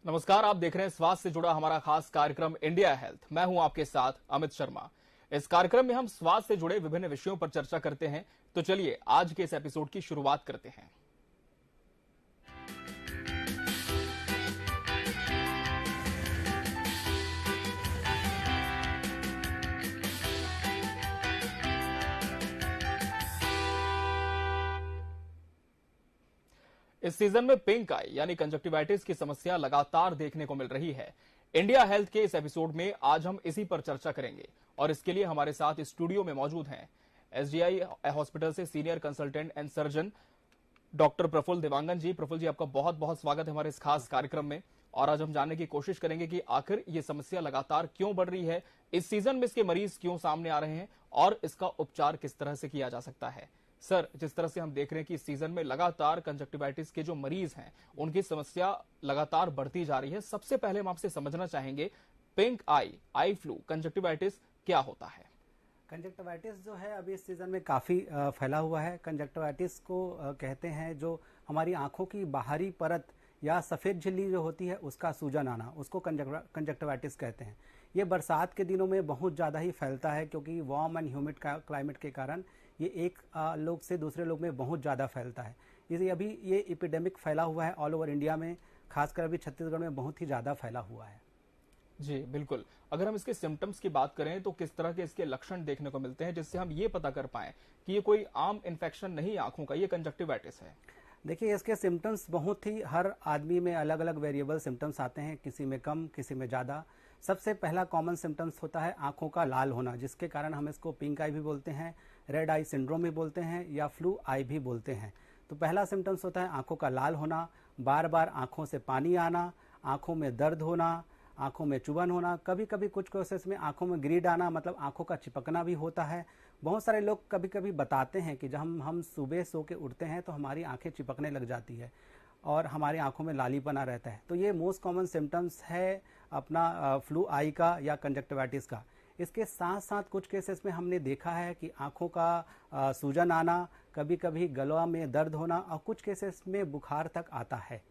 नमस्कार, आप देख रहे हैं स्वास्थ्य से जुड़ा हमारा खास कार्यक्रम इंडिया हेल्थ। मैं हूं आपके साथ अमित शर्मा। इस कार्यक्रम में हम स्वास्थ्य से जुड़े विभिन्न विषयों पर चर्चा करते हैं। तो चलिए आज के इस एपिसोड की शुरुआत करते हैं। इस सीजन में पिंक आई यानी कंजक्टिवाइटिस की समस्या लगातार देखने को मिल रही है। इंडिया हेल्थ के इस एपिसोड में आज हम इसी पर चर्चा करेंगे और इसके लिए हमारे साथ स्टूडियो में मौजूद हैं एसडीआई हॉस्पिटल से senior consultant and surgeon doctor Praful Dewangan ji. Praful ji, आपका बहुत बहुत स्वागत है हमारे इस खास कार्यक्रम में। और आज हम जानने की कोशिश करेंगे कि आखिर ये समस्या लगातार क्यों बढ़ रही है, इस सीजन में इसके मरीज क्यों सामने आ रहे हैं और इसका उपचार किस तरह से किया जा सकता है। सर, जिस तरह से हम देख रहे हैं कि इस सीजन में लगातार कंजक्टिवाइटिस के जो मरीज हैं उनकी समस्या लगातार बढ़ती जा रही है, सबसे पहले हम आपसे समझना चाहेंगे पिंक आई फ्लू कंजक्टिवाइटिस क्या होता है। कंजक्टिवाइटिस जो है अभी इस सीजन में काफ़ी फैला हुआ है। कंजक्टिवाइटिस को कहते हैं जो हमारी आंखों की बाहरी परत या सफ़ेद झिल्ली जो होती है उसका सूजन आना, उसको कंजक्टिवाइटिस कहते हैं। ये बरसात के दिनों में बहुत ज़्यादा ही फैलता है क्योंकि वार्म एंड ह्यूमिड क्लाइमेट के कारण ये एक लोग से दूसरे लोग में बहुत ज़्यादा फैलता है। इसलिए अभी ये एपिडेमिक फैला हुआ है ऑल ओवर इंडिया में, खासकर अभी छत्तीसगढ़ में बहुत ही ज़्यादा फैला हुआ है। जी बिल्कुल। अगर हम इसके सिम्टम्स की बात करें तो किस तरह के इसके लक्षण देखने को मिलते हैं जिससे हम ये पता कर पाएं कि ये कोई आम इन्फेक्शन नहीं आंखों का, ये कंजक्टिवाइटिस है। देखिए, इसके सिम्टम्स बहुत ही हर आदमी में अलग अलग वेरिएबल सिम्टम्स आते हैं, किसी में कम किसी में ज़्यादा। सबसे पहला कॉमन सिम्टम्स होता है आंखों का लाल होना, जिसके कारण हम इसको पिंक आई भी बोलते हैं, रेड आई सिंड्रोम भी बोलते हैं या फ्लू आई भी बोलते हैं। तो पहला सिम्टम्स होता है आंखों का लाल होना, बार बार आंखों से पानी आना, आंखों में दर्द होना, आंखों में चुभन होना, कभी कभी कुछ केसेस में आंखों में ग्रीड आना, मतलब आंखों का चिपकना भी होता है। बहुत सारे लोग कभी कभी बताते हैं कि जब हम सुबह सो के उठते हैं तो हमारी आंखें चिपकने लग जाती है और हमारी आंखों में लालीपना रहता है। तो ये मोस्ट कॉमन सिम्टम्स है अपना फ्लू आई का या कंजक्टिवाइटिस का। इसके साथ साथ कुछ केसेस में हमने देखा है कि आंखों का सूजन आना, कभी कभी गला में दर्द होना और कुछ केसेस में बुखार तक आता है।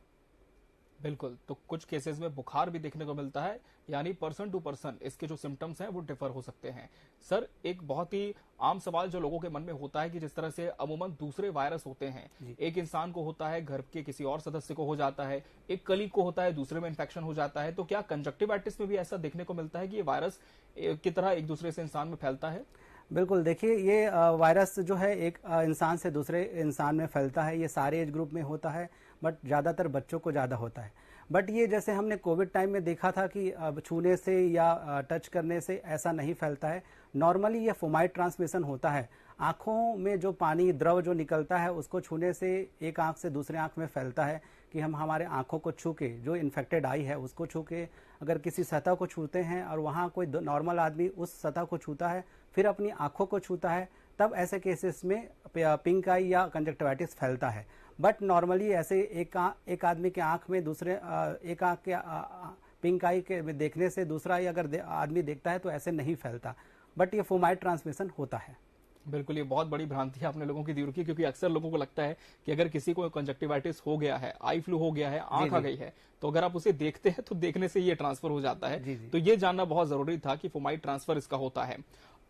बिल्कुल, तो कुछ केसेस में बुखार भी देखने को मिलता है, यानी पर्सन टू पर्सन इसके जो सिम्टम्स हैं वो डिफर हो सकते हैं। सर, एक बहुत ही आम सवाल जो लोगों के मन में होता है कि जिस तरह से अमूमन दूसरे वायरस होते हैं, एक इंसान को होता है, घर के किसी और सदस्य को हो जाता है, एक कलीग को होता है, दूसरे में इन्फेक्शन हो जाता है, तो क्या कंजक्टिवाइटिस में भी ऐसा देखने को मिलता है कि ये वायरस की तरह एक दूसरे से इंसान में फैलता है? बिल्कुल, देखिए ये वायरस जो है एक इंसान से दूसरे इंसान में फैलता है। ये सारे एज ग्रुप में होता है, बट ज़्यादातर बच्चों को ज़्यादा होता है। बट ये जैसे हमने कोविड टाइम में देखा था कि छूने से या टच करने से ऐसा नहीं फैलता है। नॉर्मली ये फोमाइट ट्रांसमिशन होता है। आँखों में जो पानी द्रव जो निकलता है उसको छूने से एक आँख से दूसरे आँख में फैलता है कि हम हमारे आँखों को छू के, जो इन्फेक्टेड आई है उसको छू के अगर किसी सतह को छूते हैं और वहाँ कोई नॉर्मल आदमी उस सतह को छूता है फिर अपनी आँखों को छूता है, तब ऐसे केसेस में पिंक आई या कंजक्टिवाइटिस फैलता है। बट नॉर्मली ऐसे एक आदमी के आँख में दूसरे एक आँख के पिंक आई के देखने से दूसरा ही अगर आदमी देखता है तो ऐसे नहीं फैलता, बट ये फोमाइट ट्रांसमिशन होता है। बिल्कुल, ये बहुत बड़ी भ्रांति आपने लोगों की दूर की, क्योंकि अक्सर लोगों को लगता है कि अगर किसी को कंजक्टिवाइटिस हो गया है, आई फ्लू हो गया है, आंख आ गई है, तो अगर आप उसे देखते हैं तो देखने से ये ट्रांसफर हो जाता है। तो ये जानना बहुत जरूरी था कि फोमाइट ट्रांसफर इसका होता है।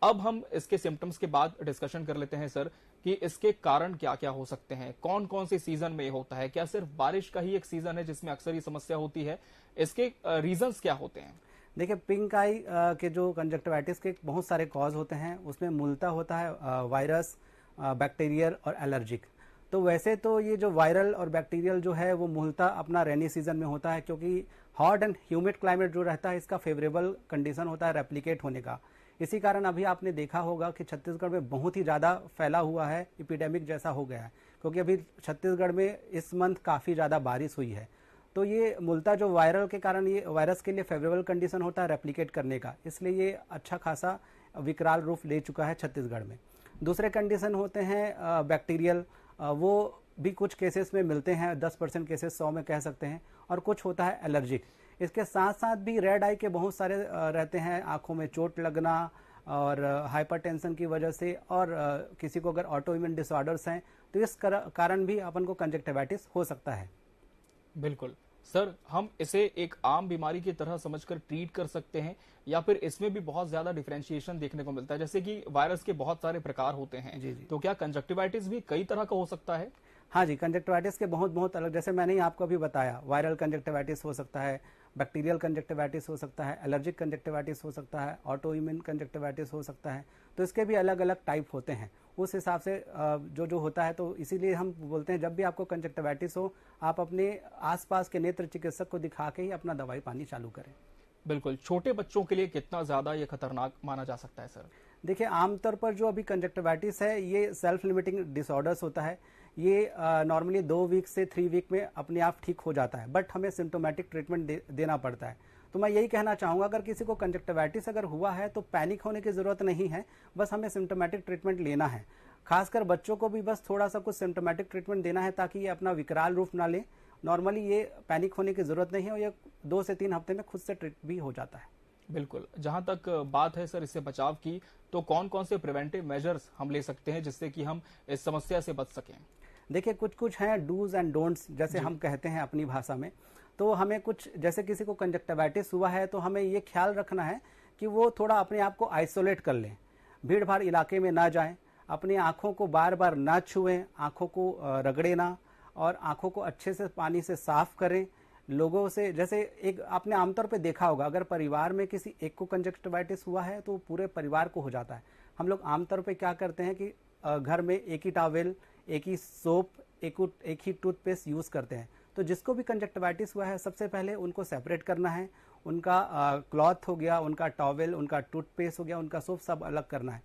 अब हम इसके सिम्टम्स के बाद डिस्कशन कर लेते हैं सर कि इसके कारण क्या क्या हो सकते हैं, कौन कौन से सीजन में ये होता है, क्या सिर्फ बारिश का ही एक सीजन है जिसमें अक्सर ये समस्या होती है, इसके रीजंस क्या होते हैं? देखिए, पिंक आई के जो कंजक्टिवाइटिस के बहुत सारे कॉज होते हैं, उसमें मूलतः होता है वायरस, बैक्टीरियल और एलर्जिक। तो वैसे तो ये जो वायरल और बैक्टीरियल जो है वो मूलतः अपना रेनी सीजन में होता है, क्योंकि हॉट एंड ह्यूमिड क्लाइमेट जो रहता है इसका फेवरेबल कंडीशन होता है रेप्लिकेट होने का। इसी कारण अभी आपने देखा होगा कि छत्तीसगढ़ में बहुत ही ज़्यादा फैला हुआ है, एपिडेमिक जैसा हो गया है, क्योंकि अभी छत्तीसगढ़ में इस मंथ काफ़ी ज़्यादा बारिश हुई है। तो ये मूलतः जो वायरल के कारण ये वायरस के लिए फेवरेबल कंडीशन होता है रेप्लिकेट करने का, इसलिए ये अच्छा खासा विकराल रूप ले चुका है छत्तीसगढ़ में। दूसरे कंडीशन होते हैं बैक्टीरियल, वो भी कुछ केसेस में मिलते हैं, 10% केसेस 100 में कह सकते हैं, और कुछ होता है एलर्जिक। इसके साथ साथ भी रेड आई के बहुत सारे रहते हैं, आंखों में चोट लगना और हाइपरटेंशन की वजह से, और किसी को अगर ऑटो इम्यून डिसऑर्डर्स हैं तो इस कारण भी अपन को कंजक्टिवाइटिस हो सकता है। बिल्कुल, सर, हम इसे एक आम बीमारी की तरह समझकर ट्रीट कर सकते हैं या फिर इसमें भी बहुत ज्यादा डिफरेंशिएशन देखने को मिलता है? जैसे कि वायरस के बहुत सारे प्रकार होते हैं, जी जी। तो क्या कंजक्टिवाइटिस भी कई तरह का हो सकता है? हाँ जी, कंजक्टिवाइटिस के बहुत बहुत अलग, जैसे मैंने ही आपको अभी बताया, वायरल कंजक्टिवाइटिस हो सकता है, बैक्टीरियल कंजक्टिवाइटिस हो सकता है, एलर्जिक कंजक्टिवाइटिस हो सकता है, ऑटो इम्यून कंजक्टिवाइटिस हो सकता है। तो इसके भी अलग अलग टाइप होते हैं। उस हिसाब से जो जो होता है, तो इसीलिए हम बोलते हैं जब भी आपको कंजक्टिवाइटिस हो, आप अपने आसपास के नेत्र चिकित्सक को दिखा के ही अपना दवाई पानी चालू करें। बिल्कुल। छोटे बच्चों के लिए कितना ज्यादा ये खतरनाक माना जा सकता है सर? देखिए, आमतौर पर जो अभी कंजक्टिवाइटिस है, ये सेल्फ लिमिटिंग डिसऑर्डर्स होता है। ये नॉर्मली 2 वीक से 3 वीक में अपने आप ठीक हो जाता है, बट हमें सिम्टोमेटिक ट्रीटमेंट देना पड़ता है। तो मैं यही कहना चाहूँगा, अगर किसी को कंजक्टिवाइटिस अगर हुआ है तो पैनिक होने की ज़रूरत नहीं है, बस हमें सिम्टोमेटिक ट्रीटमेंट लेना है। खासकर बच्चों को भी बस थोड़ा सा कुछ सिम्टोमेटिक ट्रीटमेंट देना है ताकि ये अपना विकराल रूप ना ले। नॉर्मली ये पैनिक होने की ज़रूरत नहीं है और ये 2 से 3 हफ्ते में खुद से ट्रीट भी हो जाता है। बिल्कुल। जहां तक बात है सर इससे बचाव की, तो कौन कौन से प्रिवेंटिव मेजर्स हम ले सकते हैं जिससे कि हम इस समस्या से बच सकें? देखिए, कुछ कुछ हैं डूज एंड डोंट्स, जैसे हम कहते हैं अपनी भाषा में। तो हमें कुछ, जैसे किसी को कंजक्टिवाइटिस हुआ है तो हमें ये ख्याल रखना है कि वो थोड़ा अपने आप को आइसोलेट कर लें, भीड़ भाड़ इलाके में ना जाएं, अपनी आंखों को बार बार ना छुएं, आंखों को रगड़े ना, और आंखों को अच्छे से पानी से साफ करें। लोगों से, जैसे एक आपने आमतौर पे देखा होगा, अगर परिवार में किसी एक को कंजक्टिवाइटिस हुआ है तो पूरे परिवार को हो जाता है। हम लोग आमतौर पे क्या करते हैं कि घर में एक ही टॉवेल, एक ही सोप, एक ही टूथपेस्ट यूज करते हैं। तो जिसको भी कंजक्टिवाइटिस हुआ है, सबसे पहले उनको सेपरेट करना है। उनका क्लॉथ हो गया, उनका टॉवेल, उनका टूथपेस्ट हो गया, उनका सोप, सब अलग करना है।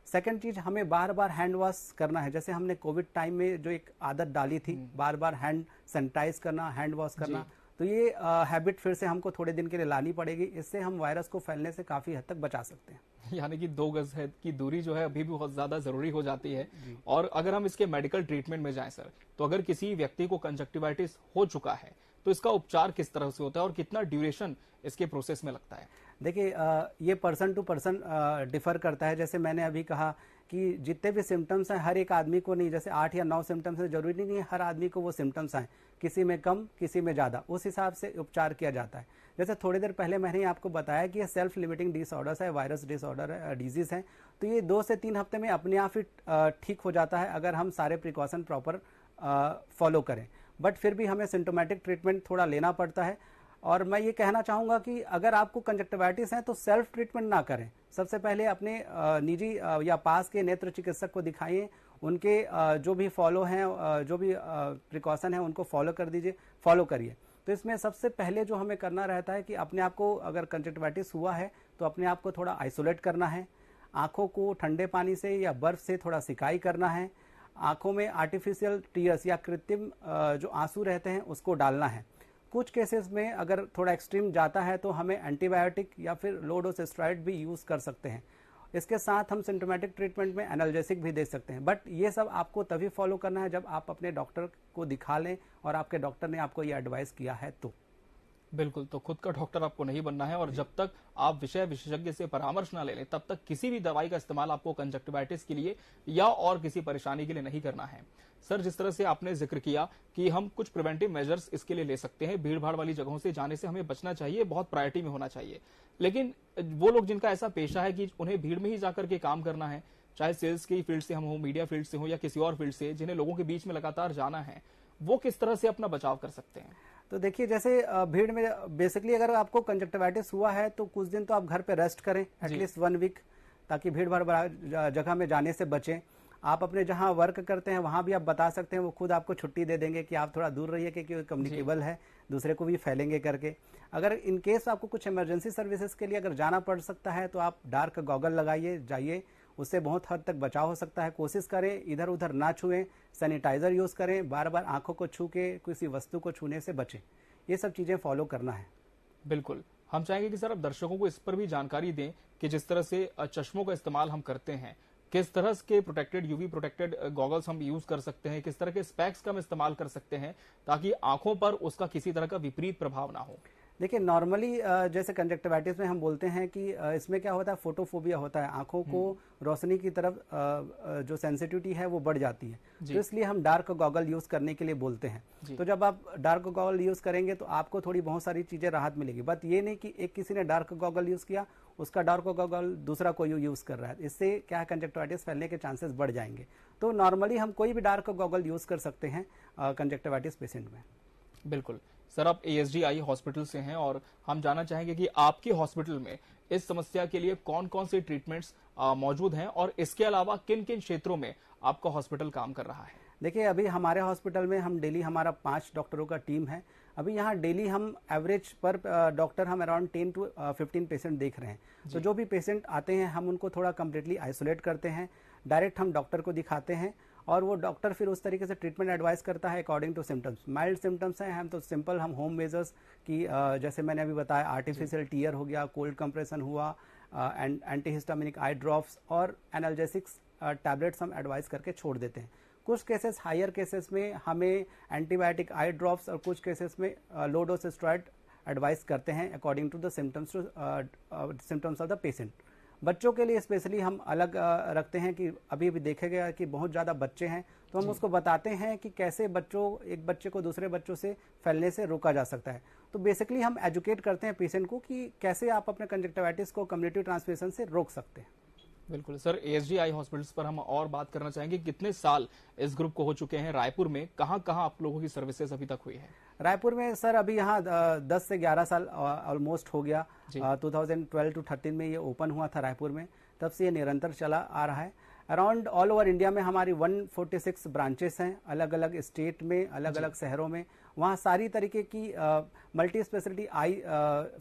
सेकंड चीज, हमें बार बार हैंड वॉश करना है। जैसे हमने कोविड टाइम में जो एक आदत डाली थी, बार बार हैंड सैनिटाइज करना, हैंड वॉश करना, तो ये हैबिट फिर से हमको थोड़े दिन के लिए लानी पड़ेगी। इससे हम वायरस को फैलने से काफी हद तक बचा सकते हैं। यानी कि 2 गज है की दूरी जो है अभी भी बहुत ज्यादा जरूरी हो जाती है। और अगर हम इसके मेडिकल ट्रीटमेंट में जाएं सर, तो अगर किसी व्यक्ति को कंजक्टिवाइटिस हो चुका है तो इसका उपचार किस तरह से होता है और कितना ड्यूरेशन इसके प्रोसेस में लगता है? देखिए, ये पर्सन टू पर्सन डिफर करता है। जैसे मैंने अभी कहा कि जितने भी सिम्टम्स हैं, हर एक आदमी को नहीं, जैसे 8 या 9 सिम्टम्स है, जरूरी नहीं है हर आदमी को वो सिम्टम्स आए, किसी में कम, किसी में ज़्यादा, उस हिसाब से उपचार किया जाता है। जैसे थोड़ी देर पहले मैंने आपको बताया कि ये सेल्फ लिमिटिंग डिसऑर्डर्स है, वायरस डिसऑर्डर है, डिजीज है, तो ये 2 से 3 हफ्ते में अपने आप ही ठीक हो जाता है अगर हम सारे प्रिकॉशन प्रॉपर फॉलो करें। बट फिर भी हमें सिम्टोमेटिक ट्रीटमेंट थोड़ा लेना पड़ता है। और मैं ये कहना चाहूँगा कि अगर आपको कंजक्टिवाइटिस है तो सेल्फ ट्रीटमेंट ना करें। सबसे पहले अपने निजी या पास के नेत्र चिकित्सक को दिखाइए, उनके जो भी फॉलो हैं, जो भी प्रिकॉशन है उनको फॉलो करिए। तो इसमें सबसे पहले जो हमें करना रहता है कि अपने आप को, अगर कंजक्टिवाइटिस हुआ है तो अपने आप को थोड़ा आइसोलेट करना है, आंखों को ठंडे पानी से या बर्फ से थोड़ा सिकाई करना है, आंखों में आर्टिफिशियल टीयर्स या कृत्रिम जो आंसू रहते हैं उसको डालना है। कुछ केसेस में अगर थोड़ा एक्सट्रीम जाता है तो हमें एंटीबायोटिक या फिर लो डोज स्टेरॉइड भी यूज कर सकते हैं। इसके साथ हम सिम्टोमेटिक ट्रीटमेंट में एनाल्जेसिक भी दे सकते हैं। बट ये सब आपको तभी फॉलो करना है जब आप अपने डॉक्टर को दिखा लें और आपके डॉक्टर ने आपको ये एडवाइस किया है तो। बिल्कुल। तो खुद का डॉक्टर आपको नहीं बनना है और जब तक आप विषय विशेषज्ञ से परामर्श ना ले लें तब तक किसी भी दवाई का इस्तेमाल आपको कंजक्टिवाइटिस के लिए या और किसी परेशानी के लिए नहीं करना है। सर, जिस तरह से आपने जिक्र किया कि हम कुछ प्रिवेंटिव मेजर्स इसके लिए ले सकते हैं, भीड़ भाड़ वाली जगहों से जाने से हमें बचना चाहिए, बहुत प्रायोरिटी में होना चाहिए। लेकिन वो लोग जिनका ऐसा पेशा है कि उन्हें भीड़ में ही जाकर के काम करना है, चाहे सेल्स की फील्ड से हम हो, मीडिया फील्ड से हो या किसी और फील्ड से, जिन्हें लोगों के बीच में लगातार जाना है, वो किस तरह से अपना बचाव कर सकते हैं? तो देखिए, जैसे भीड़ में बेसिकली अगर आपको कंजक्टिवाइटिस हुआ है तो कुछ दिन तो आप घर पे रेस्ट करें, एटलीस्ट 1 वीक, ताकि भीड़ भाड़ जगह में जाने से बचें। आप अपने जहां वर्क करते हैं वहां भी आप बता सकते हैं, वो खुद आपको छुट्टी दे देंगे कि आप थोड़ा दूर रहिए क्योंकि कम्युनिकेबल है, दूसरे को भी फैलेंगे करके। अगर इन केस आपको कुछ इमरजेंसी सर्विसेज के लिए अगर जाना पड़ सकता है तो आप डार्क गॉगल लगाइए, जाइए, उससे बहुत हद तक बचाव हो सकता है। कोशिश करें इधर उधर ना छुएं, सैनिटाइजर यूज करें, बार बार आंखों को छू के किसी वस्तु को छूने से बचें। ये सब चीजें फॉलो करना है। बिल्कुल। हम चाहेंगे कि सर आप दर्शकों को इस पर भी जानकारी दें कि जिस तरह से चश्मों का इस्तेमाल हम करते हैं, किस तरह के प्रोटेक्टेड यूवी प्रोटेक्टेड गॉगल्स हम यूज कर सकते हैं, किस तरह के स्पेक्स का हम इस्तेमाल कर सकते हैं ताकि आंखों पर उसका किसी तरह का विपरीत प्रभाव ना हो। देखिए नॉर्मली जैसे कंजक्टिवाइटिस में हम बोलते हैं कि इसमें क्या होता है, फोटोफोबिया होता है, आंखों को रोशनी की तरफ जो सेंसिटिविटी है वो बढ़ जाती है, तो इसलिए हम डार्क गॉगल यूज करने के लिए बोलते हैं। तो जब आप डार्क गॉगल यूज करेंगे तो आपको थोड़ी बहुत सारी चीजें राहत मिलेगी, बट ये नहीं कि एक किसी ने डार्क गॉगल यूज किया, उसका डार्क गॉगल दूसरा कोई यूज कर रहा है, इससे क्या है कंजक्टिवाइटिस फैलने के चांसेस बढ़ जाएंगे। तो नॉर्मली हम कोई भी डार्क गॉगल यूज कर सकते हैं कंजक्टिवाइटिस पेशेंट में। बिल्कुल सर, आप ASGI हॉस्पिटल से हैं और हम जानना चाहेंगे कि आपके हॉस्पिटल में इस समस्या के लिए कौन कौन से ट्रीटमेंट्स मौजूद हैं और इसके अलावा किन किन क्षेत्रों में आपका हॉस्पिटल काम कर रहा है। देखिए अभी हमारे हॉस्पिटल में हम डेली हमारा 5 डॉक्टरों का टीम है। अभी यहाँ डेली हम एवरेज पर डॉक्टर हम अराउंड 10 to 15 पेशेंट देख रहे हैं। तो जो भी पेशेंट आते हैं हम उनको थोड़ा कम्प्लीटली आइसोलेट करते हैं, डायरेक्ट हम डॉक्टर को दिखाते हैं और वो डॉक्टर फिर उस तरीके से ट्रीटमेंट एडवाइस करता है according to symptoms. Mild symptoms हैं हम तो सिंपल हम होम मेजर्स की जैसे मैंने अभी बताया आर्टिफिशियल टीयर हो गया, कोल्ड कंप्रेशन हुआ, एंटीहिस्टामिनिक आई ड्रॉप्स और एनाल्जेसिक्स टैबलेट्स हम एडवाइस करके छोड़ देते हैं। कुछ केसेस हायर केसेस में हमें एंटीबायोटिक आई ड्रॉप्स और कुछ केसेस में लो डोज स्टेरॉइड एडवाइस करते हैं according to the symptoms of the patient. बच्चों के लिए स्पेशली हम अलग रखते हैं कि अभी भी देखा गया कि बहुत ज़्यादा बच्चे हैं, तो हम उसको बताते हैं कि कैसे एक बच्चे को दूसरे बच्चों से फैलने से रोका जा सकता है। तो बेसिकली हम एजुकेट करते हैं पेशेंट को कि कैसे आप अपने कंजक्टिवाइटिस को कम्युनिटी ट्रांसमिशन से रोक सकते हैं। बिल्कुल सर, ASGI हॉस्पिटल्स पर हम और बात करना चाहेंगे, कितने साल इस ग्रुप को हो चुके हैं, रायपुर में कहाँ कहाँ आप लोगों की सर्विसेज अभी तक हुई है। रायपुर में सर अभी यहाँ 10 से 11 साल ऑलमोस्ट हो गया। 2012 to 13 में ये ओपन हुआ था रायपुर में, तब से ये निरंतर चला आ रहा है। अराउंड ऑल ओवर इंडिया में हमारी 146 ब्रांचेस हैं, अलग अलग स्टेट में, अलग अलग शहरों में। वहाँ सारी तरीके की multi speciality eye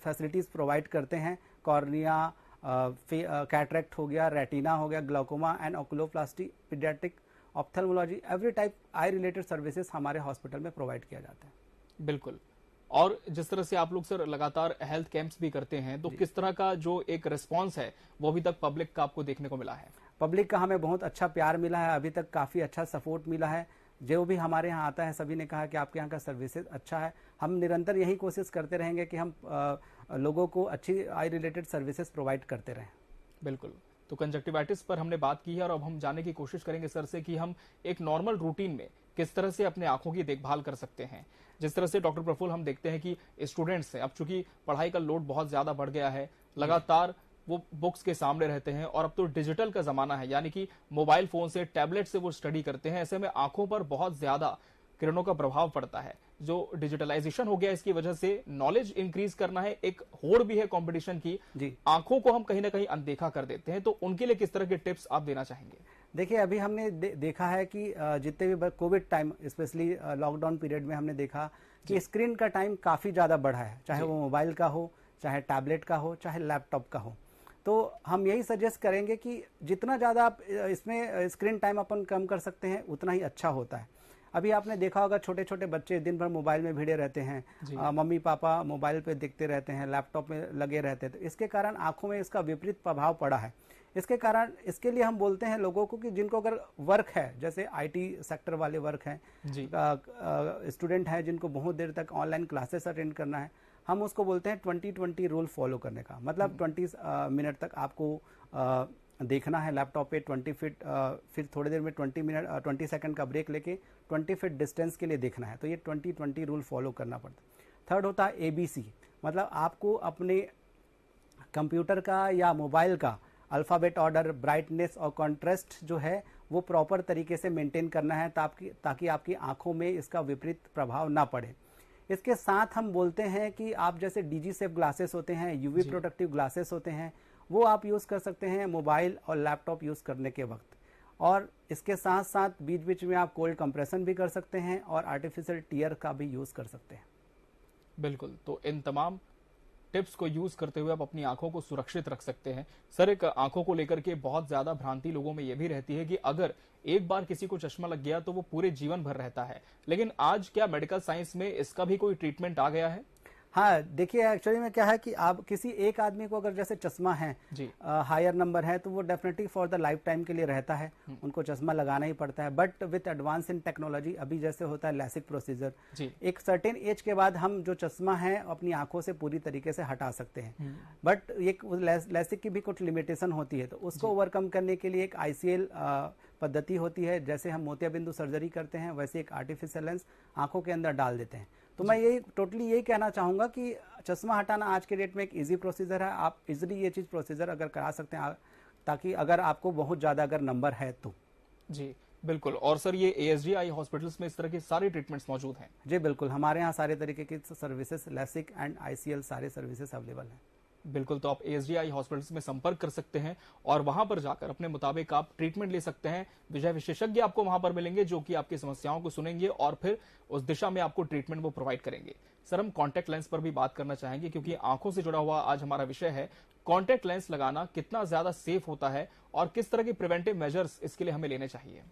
facilities provide करते हैं। कॉर्निया, कैटरेक्ट हो गया, रेटिना हो गया, glaucoma and oculoplasty, paediatric, ophthalmology, every type eye related services हमारे हॉस्पिटल में प्रोवाइड किया जाता है। बिल्कुल। और जिस तरह से आप लोग सर लगातार हेल्थ कैंप्स भी करते हैं, तो किस तरह का जो एक रिस्पांस है वो अभी तक पब्लिक का आपको देखने को मिला है। पब्लिक का हमें बहुत अच्छा प्यार मिला है, अभी तक काफ़ी अच्छा सपोर्ट मिला है। जो भी हमारे यहाँ आता है सभी ने कहा कि आपके यहाँ का सर्विसेज अच्छा है। हम निरंतर यही कोशिश करते रहेंगे कि हम लोगों को अच्छी आई रिलेटेड सर्विसेज प्रोवाइड करते रहें। बिल्कुल। तो कंजक्टिवाइटिस पर हमने बात की है और अब हम जानने की कोशिश करेंगे सर से कि हम एक नॉर्मल रूटीन में किस तरह से अपने आंखों की देखभाल कर सकते हैं। जिस तरह से डॉक्टर प्रफुल्ल हम देखते हैं कि स्टूडेंट्स हैं, अब चूंकि पढ़ाई का लोड बहुत ज्यादा बढ़ गया है, लगातार वो बुक्स के सामने रहते हैं और अब तो डिजिटल का जमाना है, यानी कि मोबाइल फोन से, टैबलेट से वो स्टडी करते हैं। ऐसे में आंखों पर बहुत ज्यादा किरणों का प्रभाव पड़ता है। जो डिजिटलाइजेशन हो गया इसकी वजह से नॉलेज इंक्रीज करना है, एक होड़ भी है कंपटीशन की, आंखों को हम कहीं ना कहीं अनदेखा कर देते हैं। तो उनके लिए किस तरह के टिप्स आप देना चाहेंगे। देखिए अभी हमने देखा है कि जितने भी Covid time specially lockdown period में हमने देखा कि स्क्रीन का टाइम काफी ज्यादा बढ़ा है, चाहे वो मोबाइल का हो, चाहे टैबलेट का हो, चाहे लैपटॉप का हो। तो हम यही सजेस्ट करेंगे कि जितना ज़्यादा आप इसमें स्क्रीन टाइम अपन कम कर सकते हैं उतना ही अच्छा होता है। अभी आपने देखा होगा छोटे छोटे बच्चे दिन भर मोबाइल में भिड़े रहते हैं, मम्मी पापा मोबाइल पे देखते रहते हैं, लैपटॉप में लगे रहते हैं, तो इसके कारण आंखों में इसका विपरीत प्रभाव पड़ा है। इसके कारण इसके लिए हम बोलते हैं लोगों को कि जिनको अगर वर्क है, जैसे आईटी सेक्टर वाले वर्क हैं, स्टूडेंट हैं जिनको बहुत देर तक ऑनलाइन क्लासेस अटेंड करना है, हम उसको बोलते हैं 20-20 रूल फॉलो करने का। मतलब 20 मिनट तक आपको देखना है लैपटॉप पे 20 फीट, फिर थोड़ी देर में 20 सेकंड का ब्रेक लेके 20 फीट डिस्टेंस के लिए देखना है। तो ये 20-20 रूल फॉलो करना पड़ता है। थर्ड होता है ABC, मतलब आपको अपने कंप्यूटर का या मोबाइल का अल्फ़ाबेट ऑर्डर, ब्राइटनेस और कॉन्ट्रास्ट जो है वो प्रॉपर तरीके से मेंटेन करना है ताकि आपकी आंखों में इसका विपरीत प्रभाव ना पड़े। इसके साथ हम बोलते हैं कि आप जैसे DG सेफ ग्लासेस होते हैं, UV प्रोटेक्टिव ग्लासेस होते हैं, वो आप यूज़ कर सकते हैं मोबाइल और लैपटॉप यूज़ करने के वक्त। और इसके साथ साथ बीच बीच में आप कोल्ड कंप्रेशन भी कर सकते हैं और आर्टिफिशियल टीयर का भी यूज़ कर सकते हैं। बिल्कुल। तो इन तमाम टिप्स को यूज करते हुए आप अपनी आंखों को सुरक्षित रख सकते हैं। सर, एक आंखों को लेकर के बहुत ज्यादा भ्रांति लोगों में यह भी रहती है कि अगर एक बार किसी को चश्मा लग गया तो वो पूरे जीवन भर रहता है, लेकिन आज क्या मेडिकल साइंस में इसका भी कोई ट्रीटमेंट आ गया है। हाँ, देखिए एक्चुअली में क्या है कि आप किसी एक आदमी को अगर जैसे चश्मा है, हायर नंबर है, तो वो definitely for the life time के लिए रहता है, उनको चश्मा लगाना ही पड़ता है। But with advance in technology, अभी जैसे होता है लैसिक प्रोसीजर, एक सर्टेन एज के बाद हम जो चश्मा है अपनी आंखों से पूरी तरीके से हटा सकते हैं। बट एक लैसिक की भी कुछ लिमिटेशन होती है, तो उसको ओवरकम करने के लिए एक ICL पद्धति होती है। जैसे हम मोतियाबिंदु सर्जरी करते हैं, वैसे एक आर्टिफिशियल लेंस आंखों के अंदर डाल देते हैं। तो मैं यही कहना चाहूंगा कि चश्मा हटाना आज के डेट में एक इजी प्रोसीजर है। आप इजीली ये चीज प्रोसीजर अगर करा सकते हैं, ताकि अगर आपको बहुत ज्यादा अगर नंबर है तो। जी बिल्कुल। और सर, ये ASGI हॉस्पिटल्स में इस तरह के सारे ट्रीटमेंट्स मौजूद हैं? जी बिल्कुल, हमारे यहाँ सारे तरीके की सर्विसेज, लैसिक एंड ICL सारे सर्विसेज अवेलेबल हैं। बिल्कुल, तो आप ASGI हॉस्पिटल्स में संपर्क कर सकते हैं और वहां पर जाकर अपने मुताबिक आप ट्रीटमेंट ले सकते हैं। विषय विशेषज्ञ आपको वहां पर मिलेंगे जो कि आपकी समस्याओं को सुनेंगे और फिर उस दिशा में आपको ट्रीटमेंट वो प्रोवाइड करेंगे। सर, हम कॉन्टैक्ट लेंस पर भी बात करना चाहेंगे क्योंकि आंखों से जुड़ा हुआ आज हमारा विषय है। कॉन्टैक्ट लेंस लगाना कितना ज्यादा सेफ होता है और किस तरह के प्रिवेंटिव मेजर्स इसके लिए हमें लेने चाहिए?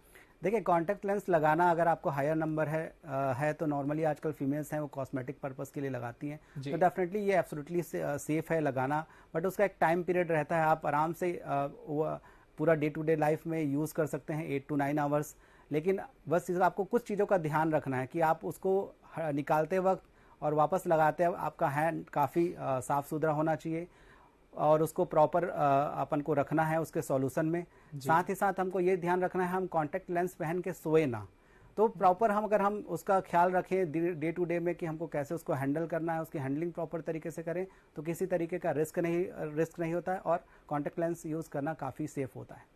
देखिए, कॉन्टैक्ट लेंस लगाना अगर आपको हायर नंबर है तो नॉर्मली आजकल फीमेल्स हैं वो कॉस्मेटिक पर्पस के लिए लगाती हैं, तो डेफिनेटली ये एब्सोल्युटली सेफ है लगाना। बट उसका एक टाइम पीरियड रहता है, आप आराम से पूरा डे टू डे लाइफ में यूज कर सकते हैं 8 to 9 आवर्स। लेकिन बस आपको कुछ चीज़ों का ध्यान रखना है कि आप उसको निकालते वक्त और वापस लगाते वक्त आपका हैंड काफ़ी साफ सुथरा होना चाहिए और उसको प्रॉपर अपन को रखना है उसके सॉल्यूशन में। साथ ही साथ हमको ये ध्यान रखना है हम कॉन्टैक्ट लेंस पहन के सोए ना। तो प्रॉपर अगर हम उसका ख्याल रखें डे टू डे में कि हमको कैसे उसको हैंडल करना है, उसकी हैंडलिंग प्रॉपर तरीके से करें, तो किसी तरीके का रिस्क नहीं होता है और कॉन्टैक्ट लेंस यूज करना काफ़ी सेफ होता है।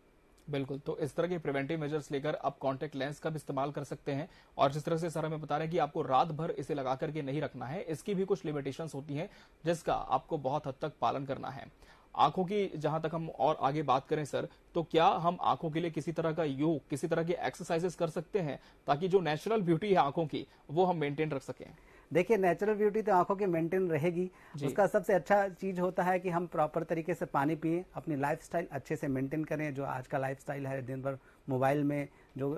बिल्कुल, तो इस तरह के प्रिवेंटिव मेजर्स लेकर आप कॉन्टैक्ट लेंस का भी इस्तेमाल कर सकते हैं। और जिस तरह से सर हमें बता रहे हैं कि आपको रात भर इसे लगा करके नहीं रखना है, इसकी भी कुछ लिमिटेशंस होती हैं जिसका आपको बहुत हद तक पालन करना है। आंखों की जहां तक हम और आगे बात करें सर, तो क्या हम आंखों के लिए किसी तरह का योग, किसी तरह की एक्सरसाइजेस कर सकते हैं ताकि जो नेचुरल ब्यूटी है आंखों की वो हम मेंटेन रख सकें? देखिए, नेचुरल ब्यूटी तो आंखों की मेंटेन रहेगी। उसका सबसे अच्छा चीज होता है कि हम प्रॉपर तरीके से पानी पिए, अपनी लाइफस्टाइल अच्छे से मेंटेन करें। जो आज का लाइफस्टाइल है, दिन भर मोबाइल में जो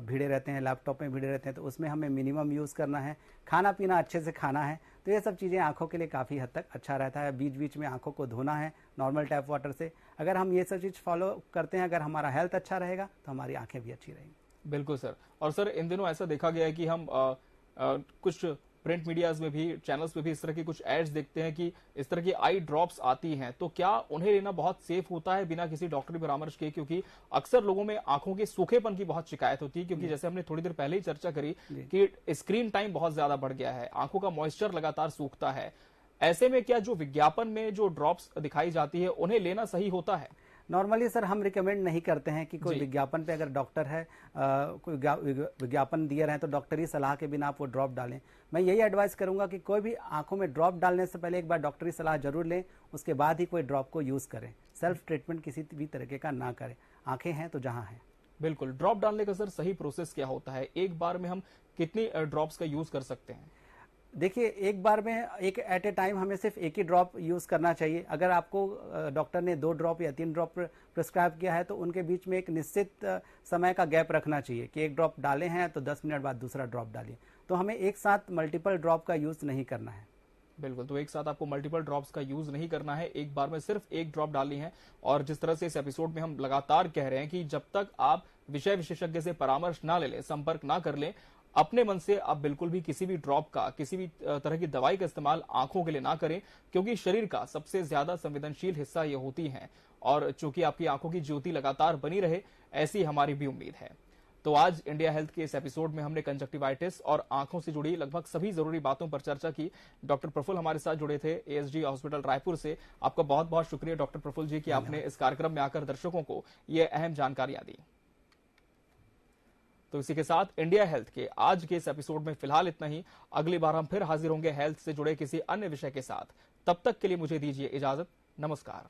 भिड़े रहते हैं, लैपटॉप में भिड़े रहते हैं, तो उसमें हमें मिनिमम यूज करना है। खाना पीना अच्छे से खाना है, तो ये सब चीज़ें आंखों के लिए काफ़ी हद तक अच्छा रहता है। बीच बीच में आंखों को धोना है नॉर्मल टैप वाटर से। अगर हम ये सब चीज़ फॉलो करते हैं, अगर हमारा हेल्थ अच्छा रहेगा तो हमारी आंखें भी अच्छी रहेंगी। बिल्कुल सर। और सर, इन दिनों ऐसा देखा गया है कि हम कुछ प्रिंट मीडियाज में भी, चैनल्स में भी इस तरह की कुछ एड्स देखते हैं कि इस तरह की आई ड्रॉप्स आती हैं, तो क्या उन्हें लेना बहुत सेफ होता है बिना किसी डॉक्टरी परामर्श के? क्योंकि अक्सर लोगों में आंखों के सूखेपन की बहुत शिकायत होती है, क्योंकि जैसे हमने थोड़ी देर पहले ही चर्चा करी कि स्क्रीन टाइम बहुत ज्यादा बढ़ गया है, आंखों का मॉइस्चर लगातार सूखता है। ऐसे में क्या जो विज्ञापन में जो ड्रॉप्स दिखाई जाती है उन्हें लेना सही होता है? नॉर्मली सर हम रिकमेंड नहीं करते हैं कि कोई विज्ञापन पे अगर डॉक्टर है कोई विज्ञापन दिए रहे तो डॉक्टरी सलाह के बिना आप वो ड्रॉप डालें। मैं यही एडवाइस करूंगा कि कोई भी आंखों में ड्रॉप डालने से पहले एक बार डॉक्टरी सलाह जरूर लें, उसके बाद ही कोई ड्रॉप को यूज करें। सेल्फ ट्रीटमेंट किसी भी तरीके का ना करें, आंखें हैं तो जहां है। बिल्कुल। ड्रॉप डालने का सर सही प्रोसेस क्या होता है? एक बार में हम कितनी ड्रॉप्स का यूज कर सकते हैं? देखिए, एक बार में एक एट ए टाइम हमें सिर्फ एक ही ड्रॉप यूज करना चाहिए। अगर आपको डॉक्टर ने 2 ड्रॉप या 3 ड्रॉप प्रिस्क्राइब किया है तो उनके बीच में एक निश्चित समय का गैप रखना चाहिए कि एक ड्रॉप डाले हैं तो 10 मिनट बाद दूसरा ड्रॉप डालिए। तो हमें एक साथ मल्टीपल ड्रॉप का यूज नहीं करना है। बिल्कुल, तो एक साथ आपको मल्टीपल ड्रॉप्स का यूज नहीं करना है, एक बार में सिर्फ एक ड्रॉप डालनी है। और जिस तरह से इस एपिसोड में हम लगातार कह रहे हैं कि जब तक आप विषय विशेषज्ञ से परामर्श ना ले लें, संपर्क ना कर लें, अपने मन से आप बिल्कुल भी किसी भी ड्रॉप का, किसी भी तरह की दवाई का इस्तेमाल आंखों के लिए ना करें, क्योंकि शरीर का सबसे ज्यादा संवेदनशील हिस्सा ये होती है। और चूंकि आपकी आंखों की ज्योति लगातार बनी रहे, ऐसी हमारी भी उम्मीद है। तो आज इंडिया हेल्थ के इस एपिसोड में हमने कंजक्टिवाइटिस और आंखों से जुड़ी लगभग सभी जरूरी बातों पर चर्चा की। डॉक्टर प्रफुल्ल हमारे साथ जुड़े थे ASG हॉस्पिटल रायपुर से। आपका बहुत बहुत शुक्रिया डॉक्टर प्रफुल्ल जी कि आपने इस कार्यक्रम में आकर दर्शकों को ये अहम जानकारियां दी। तो इसी के साथ इंडिया हेल्थ के आज के इस एपिसोड में फिलहाल इतना ही। अगली बार हम फिर हाजिर होंगे हेल्थ से जुड़े किसी अन्य विषय के साथ। तब तक के लिए मुझे दीजिए इजाजत। नमस्कार।